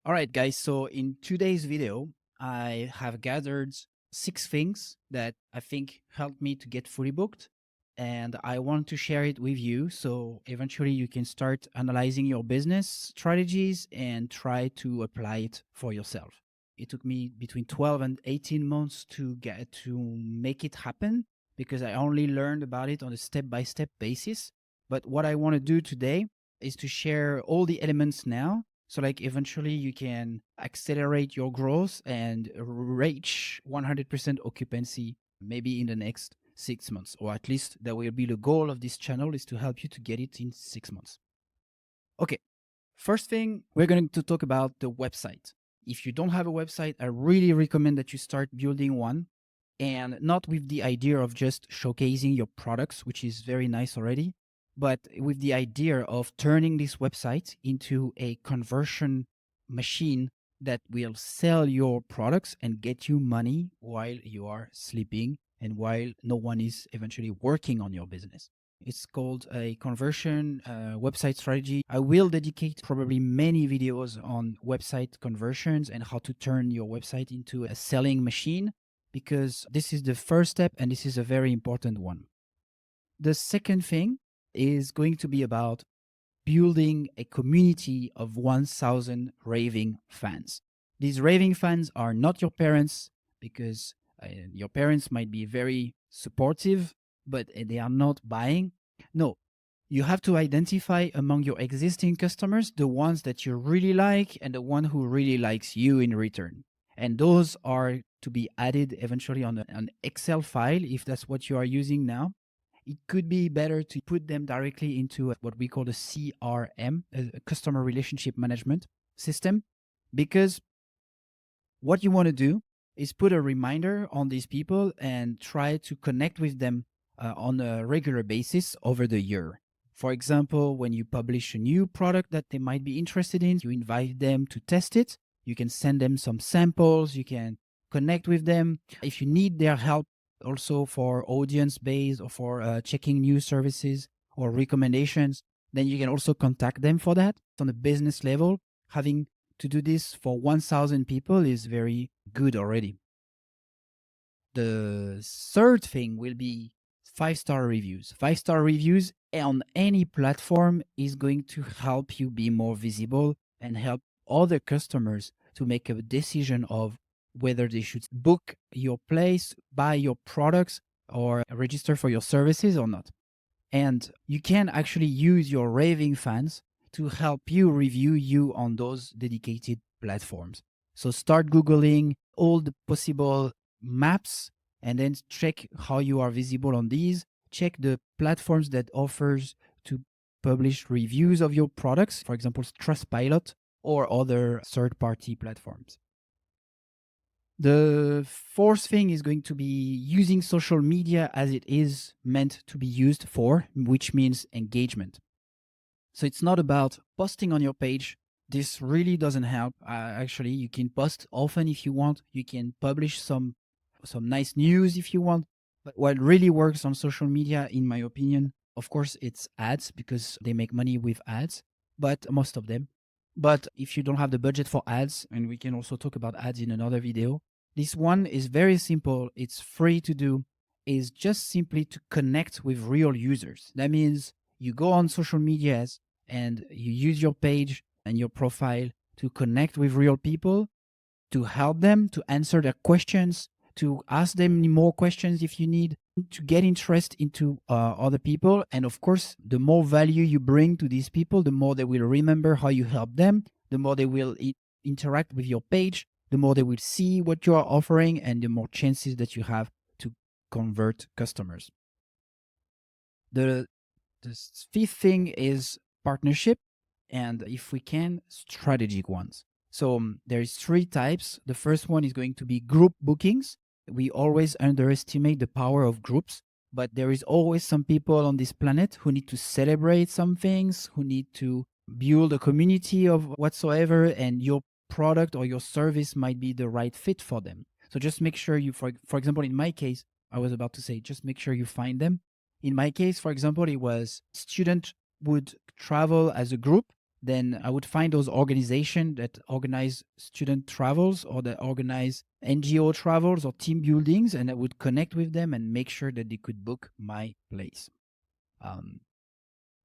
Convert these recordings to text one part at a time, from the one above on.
All right, guys. So in today's video, I have gathered 6 things that I think helped me to get fully booked. And I want to share it with you. So eventually you can start analyzing your business strategies and try to apply it for yourself. It took me between 12 and 18 months to get to make it happen because I only learned about it on a step-by-step basis. But what I want to do today is to share all the elements now so like eventually you can accelerate your growth and reach 100% occupancy maybe in the next 6 months, or at least that will be the goal of this channel is to help you to get it in 6 months. Okay, first thing, we're going to talk about the website. If you don't have a website, I really recommend that you start building one, and not with the idea of just showcasing your products, which is very nice already, but with the idea of turning this website into a conversion machine that will sell your products and get you money while you are sleeping and while no one is eventually working on your business. It's called a conversion website strategy. I will dedicate probably many videos on website conversions and how to turn your website into a selling machine, because this is the first step and this is a very important one. The second thing is going to be about building a community of 1,000 raving fans. These raving fans are not your parents, because your parents might be very supportive, but they are not buying. No, you have to identify among your existing customers the ones that you really like and the one who really likes you in return. And those are to be added eventually on an Excel file if that's what you are using now. It could be better to put them directly into what we call a CRM, a customer relationship management system, because what you want to do is put a reminder on these people and try to connect with them on a regular basis over the year. For example, when you publish a new product that they might be interested in, you invite them to test it. You can send them some samples. You can connect with them. If you need their help also for audience base or for checking new services or recommendations, then you can also contact them for that. On a business level, having to do this for 1,000 people is very good already. The third thing will be 5-star reviews. 5-star reviews on any platform is going to help you be more visible and help other customers to make a decision of whether they should book your place, buy your products, or register for your services or not. And you can actually use your raving fans to help you review you on those dedicated platforms. So start Googling all the possible maps and then check how you are visible on these. Check the platforms that offers to publish reviews of your products, for example, Trustpilot or other third-party platforms. The fourth thing is going to be using social media as it is meant to be used for, which means engagement. So it's not about posting on your page. This really doesn't help. Actually, you can post often if you want. You can publish some nice news if you want. But what really works on social media, in my opinion, of course, it's ads because they make money with ads, but most of them. But if you don't have the budget for ads, and we can also talk about ads in another video, this one is very simple. It's free to do. Is just simply to connect with real users. That means you go on social medias and you use your page and your profile to connect with real people, to help them, to answer their questions, to ask them more questions if you need, to get interest into other people. And of course, the more value you bring to these people, the more they will remember how you help them, the more they will interact with your page, the more they will see what you are offering, and the more chances that you have to convert customers. The fifth thing is partnership, and if we can, strategic ones. So there is 3 types. The first one is going to be group bookings. We always underestimate the power of groups, but there is always some people on this planet who need to celebrate some things, who need to build a community of whatsoever, and your product or your service might be the right fit for them. So just make sure you, for example, in my case, I was about to say, just make sure you find them. In my case, for example, it was student would travel as a group, then I would find those organizations that organize student travels or that organize NGO travels or team buildings, and I would connect with them and make sure that they could book my place. Um,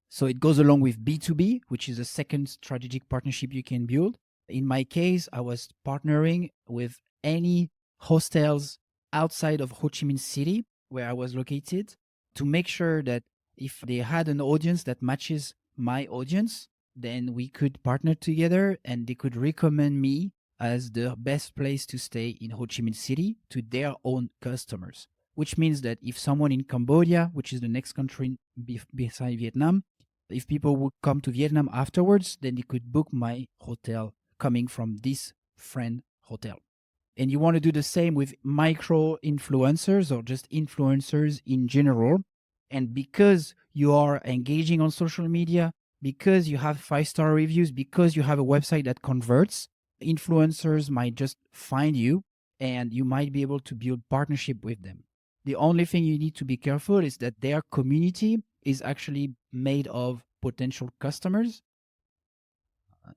so it goes along with B2B, which is a second strategic partnership you can build. In my case, I was partnering with any hostels outside of Ho Chi Minh City, where I was located, to make sure that if they had an audience that matches my audience, then we could partner together and they could recommend me as the best place to stay in Ho Chi Minh City to their own customers. Which means that if someone in Cambodia, which is the next country beside Vietnam, if people would come to Vietnam afterwards, then they could book my hotel coming from this friend hotel. And you want to do the same with micro influencers or just influencers in general. And because you are engaging on social media, because you have 5-star reviews, because you have a website that converts, influencers might just find you and you might be able to build partnership with them. The only thing you need to be careful is that their community is actually made of potential customers.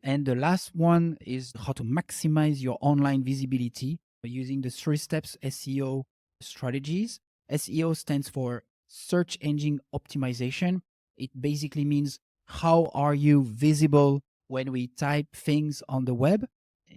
And the last one is how to maximize your online visibility using the 3 steps SEO strategies. SEO stands for search engine optimization. It basically means how are you visible when we type things on the web?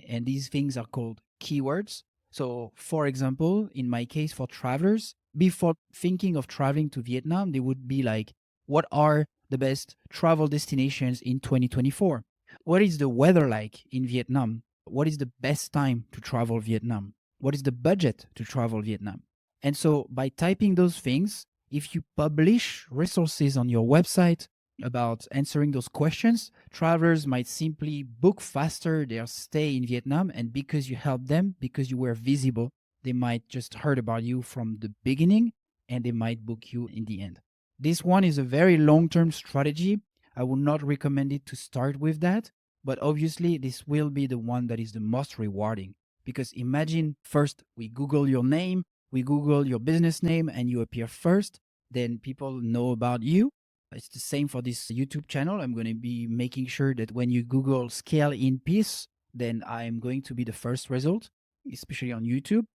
And these things are called keywords. So, for example, in my case for travelers, before thinking of traveling to Vietnam, they would be like, what are the best travel destinations in 2024? What is the weather like in Vietnam? What is the best time to travel Vietnam? What is the budget to travel Vietnam? And so by typing those things, if you publish resources on your website about answering those questions, travelers might simply book faster their stay in Vietnam. And because you helped them, because you were visible, they might just heard about you from the beginning and they might book you in the end. This one is a very long-term strategy. I would not recommend it to start with that, but obviously this will be the one that is the most rewarding. Because imagine first we Google your name, we Google your business name, and you appear first, then people know about you. It's the same for this YouTube channel. I'm going to be making sure that when you Google scale in peace, then I'm going to be the first result, especially on YouTube.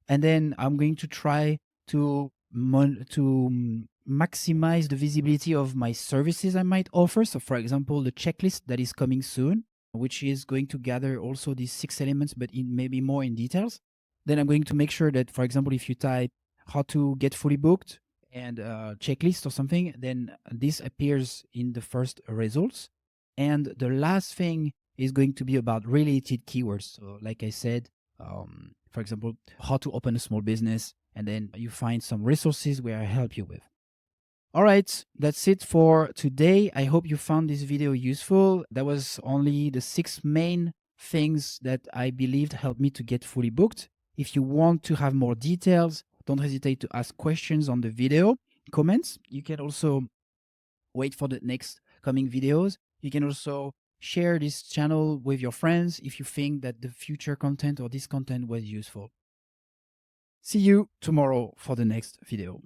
And then I'm going to try to maximize the visibility of my services I might offer. So, for example, the checklist that is coming soon, which is going to gather also these 6 elements, but in maybe more in details. Then I'm going to make sure that, for example, if you type how to get fully booked and checklist or something, then this appears in the first results. And the last thing is going to be about related keywords. So, like I said, for example, how to open a small business, and then you find some resources where I help you with. All right, that's it for today. I hope you found this video useful. That was only the 6 main things that I believed helped me to get fully booked. If you want to have more details, don't hesitate to ask questions on the video comments. You can also wait for the next coming videos. You can also share this channel with your friends if you think that the future content or this content was useful. See you tomorrow for the next video.